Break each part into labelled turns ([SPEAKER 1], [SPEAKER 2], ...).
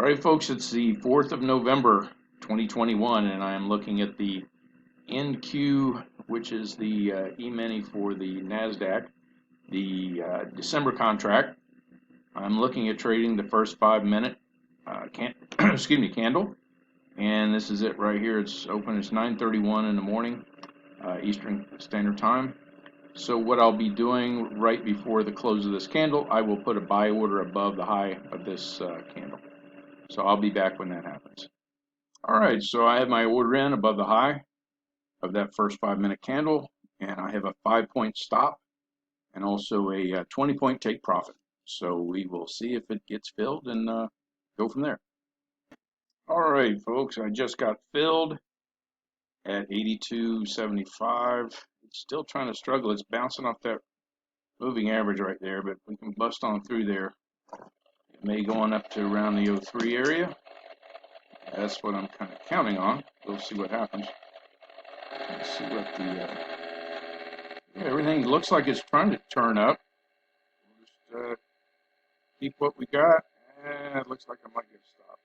[SPEAKER 1] All right, folks, it's the 4th of November, 2021, and I am looking at the NQ, which is the E-mini for the NASDAQ, the December contract. I'm looking at trading the first 5-minute candle, and this is it right here. It's open. It's 9:31 in the morning, Eastern Standard Time. So what I'll be doing right before the close of this candle, I will put a buy order above the high of this candle. So I'll be back when that happens. All right, so I have my order in above the high of that first 5-minute candle, and I have a 5-point stop and also a 20-point take profit. So we will see if it gets filled and go from there. All right, folks, I just got filled at 82.75. It's still trying to struggle. It's bouncing off that moving average right there, but we can bust on through there. It may go on up to around the 03 area. That's what I'm kind of counting on. We'll see what happens. Let's see what everything looks like it's trying to turn up. We'll just keep what we got. It looks like I might get stopped.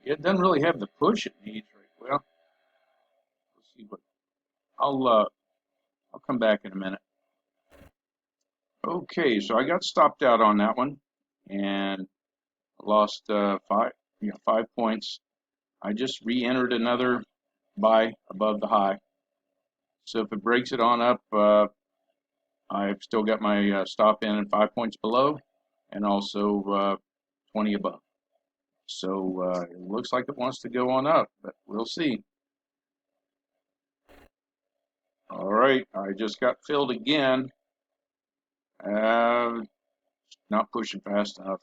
[SPEAKER 1] It doesn't really have the push it needs right. Well, we'll see what. I'll come back in a minute. Okay, so I got stopped out on that one and lost 5 points. I just re-entered another buy above the high. So if it breaks it on up, I've still got my stop in and 5 points below, and also 20 above. So it looks like it wants to go on up, but we'll see. All right, I just got filled again. Not pushing fast enough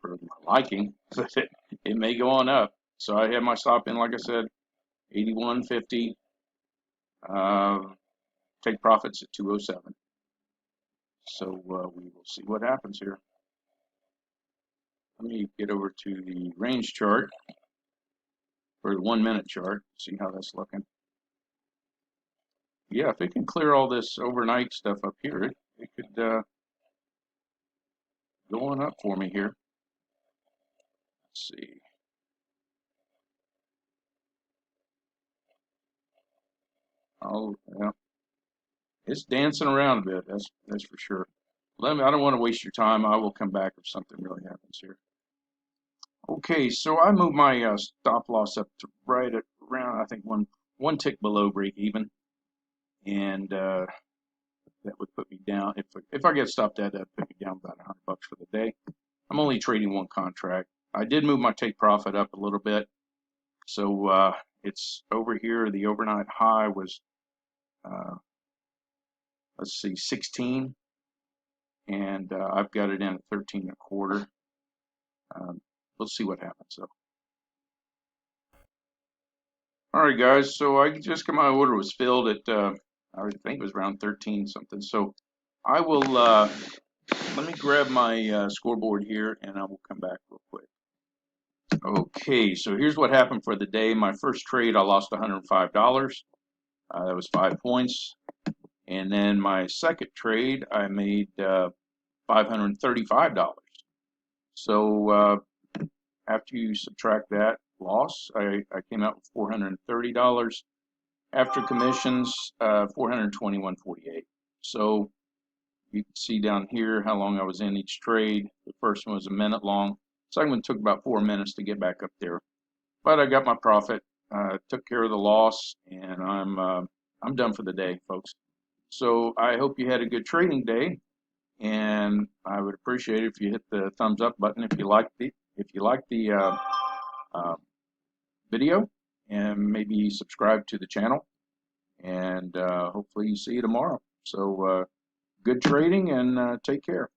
[SPEAKER 1] for my liking, but it may go on up. So I have my stop in, like I said, 81.50. Take profits at 207. So we will see what happens here. Let me get over to the range chart, or the 1-minute chart, see how that's looking. Yeah, if it can clear all this overnight stuff up here, it could go on up for me here. Let's see. Yeah, it's dancing around a bit. That's for sure. I don't want to waste your time. I will come back if something really happens here. Okay, so I moved my stop loss up to right at around, I think one tick below break even, and that would put me down. If I get stopped at that, put me down about $100 for the day. I'm only trading one contract. I did move my take profit up a little bit, so it's over here. The overnight high was let's see, 16, and I've got it in at 13.25. We'll see what happens though. All right, guys. So I just got my order was filled at I think it was around 13 something. So I will let me grab my scoreboard here, and I will come back real quick. Okay, so here's what happened for the day. My first trade, I lost $105. That was 5 points. And then my second trade, I made $535. So after you subtract that loss, I came out with $430. After commissions, $421.48. So you can see down here how long I was in each trade. The first one was a minute long. Second one took about 4 minutes to get back up there. But I got my profit, took care of the loss, and I'm done for the day, folks. So I hope you had a good trading day, and I would appreciate it if you hit the thumbs up button if you like the video, and maybe subscribe to the channel, and hopefully you see you tomorrow. So good trading, and take care.